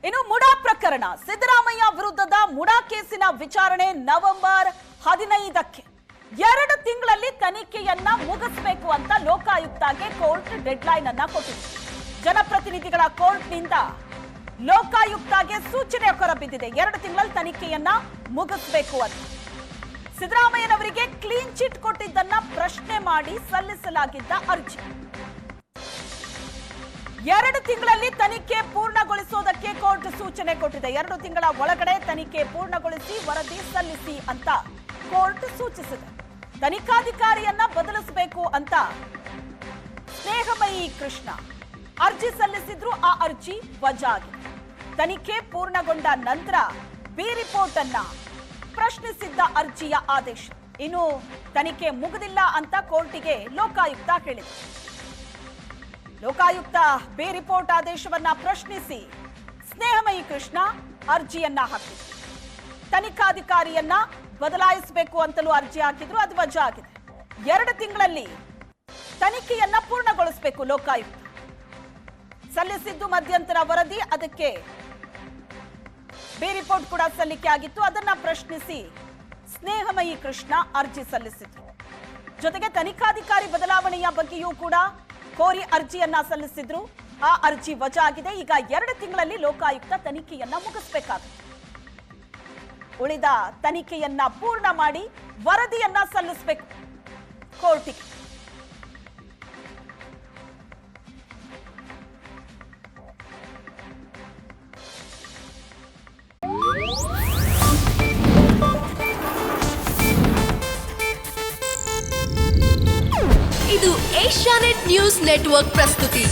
ಇನ್ನು ಮುಡಾ ಪ್ರಕರಣ, ಸಿದ್ದರಾಮಯ್ಯ ವಿರುದ್ಧದ ಮುಡಾ ಕೇಸಿನ ವಿಚಾರಣೆ ನವೆಂಬರ್ 15ಕ್ಕೆ 2 ತಿಂಗಳಲ್ಲಿ ತನಿಖೆಯನ್ನ ಮುಗಿಸಬೇಕು ಅಂತ ಲೋಕಾಯುಕ್ತಗೆ ಕೋರ್ಟ್ ಡೆಡ್ಲೈನ್ ಅನ್ನ ಕೊಟ್ಟಿದೆ. ಜನಪ್ರತಿನಿಧಿಗಳ ಕೋರ್ಟ್ನಿಂದ ಲೋಕಾಯುಕ್ತಗೆ ಸೂಚನೆ ಹೊರಬಿದ್ದಿದೆ. 2 ತಿಂಗಳಲ್ಲಿ ತನಿಖೆಯನ್ನ ಮುಗಿಸಬೇಕು ಅಂತ. ಸಿದ್ದರಾಮಯ್ಯನವರಿಗೆ ಕ್ಲೀನ್ ಚಿಟ್ ಕೊಟ್ಟಿದ್ದನ್ನ ಪ್ರಶ್ನೆ ಮಾಡಿ ಸಲ್ಲಿಸಲಾಗಿದ್ದ ಅರ್ಜಿ 2 ತಿಂಗಳಲ್ಲಿ ತನಿಖೆ ಪೂರ್ಣಗೊಳಿಸೋದಕ್ಕೆ ಕೋರ್ಟ್ ಸೂಚನೆ ಕೊಟ್ಟಿದೆ. 2 ತಿಂಗಳ ಒಳಗಡೆ ತನಿಖೆ ಪೂರ್ಣಗೊಳಿಸಿ ವರದಿ ಸಲ್ಲಿಸಿ ಅಂತ ಕೋರ್ಟ್ ಸೂಚಿಸಿದೆ. ತನಿಖಾಧಿಕಾರಿಯನ್ನ ಬದಲಿಸಬೇಕು ಅಂತ ಸ್ನೇಹಮಯಿ ಕೃಷ್ಣ ಅರ್ಜಿ ಸಲ್ಲಿಸಿದ್ರು. ಆ ಅರ್ಜಿ ವಜಾ ಆಗಿದೆ. ತನಿಖೆ ಪೂರ್ಣಗೊಂಡ ನಂತರ ಬಿ ರಿಪೋರ್ಟ್ ಅನ್ನ ಪ್ರಶ್ನಿಸಿದ್ದ ಅರ್ಜಿಯ ಆದೇಶ. ಇನ್ನು ತನಿಖೆ ಮುಗಿದಿಲ್ಲ ಅಂತ ಕೋರ್ಟಿಗೆ ಲೋಕಾಯುಕ್ತ ಹೇಳಿದೆ. ಲೋಕಾಯುಕ್ತ ಬಿ ರಿಪೋರ್ಟ್ ಆದೇಶವನ್ನ ಪ್ರಶ್ನಿಸಿ ಸ್ನೇಹಮಯಿ ಕೃಷ್ಣ ಅರ್ಜಿಯನ್ನ ಹಾಕಿದ್ರು. ತನಿಖಾಧಿಕಾರಿಯನ್ನ ಬದಲಾಯಿಸಬೇಕು ಅಂತಲೂ ಅರ್ಜಿ ಹಾಕಿದ್ರು. ಅದು ವಜಾ ಆಗಿದೆ. 2 ತಿಂಗಳಲ್ಲಿ ತನಿಖೆಯನ್ನ ಪೂರ್ಣಗೊಳಿಸಬೇಕು ಲೋಕಾಯುಕ್ತ. ಸಲ್ಲಿಸಿದ್ದು ಮಧ್ಯಂತರ ವರದಿ, ಅದಕ್ಕೆ ಬಿ ರಿಪೋರ್ಟ್ ಕೂಡ ಸಲ್ಲಿಕೆ ಆಗಿತ್ತು. ಅದನ್ನ ಪ್ರಶ್ನಿಸಿ ಸ್ನೇಹಮಯಿ ಕೃಷ್ಣ ಅರ್ಜಿ ಸಲ್ಲಿಸಿದ್ರು. ಜೊತೆಗೆ ತನಿಖಾಧಿಕಾರಿ ಬದಲಾವಣೆಯ ಬಗ್ಗೆಯೂ ಕೂಡ ಕೋರಿ ಅರ್ಜಿಯನ್ನ ಸಲ್ಲಿಸಿದ್ರು. ಆ ಅರ್ಜಿ ವಜಾ ಆಗಿದೆ. ಈಗ 2 ತಿಂಗಳಲ್ಲಿ ಲೋಕಾಯುಕ್ತ ತನಿಖೆಯನ್ನ ಮುಗಿಸಬೇಕಾಗುತ್ತೆ. ಉಳಿದ ತನಿಖೆಯನ್ನ ಪೂರ್ಣ ಮಾಡಿ ವರದಿಯನ್ನ ಸಲ್ಲಿಸಬೇಕು ಕೋರ್ಟಿಗೆ. ಇದು ಏಷ್ಯಾನೆಟ್ ನ್ಯೂಸ್ ನೆಟ್ವರ್ಕ್ ಪ್ರಸ್ತುತಿ.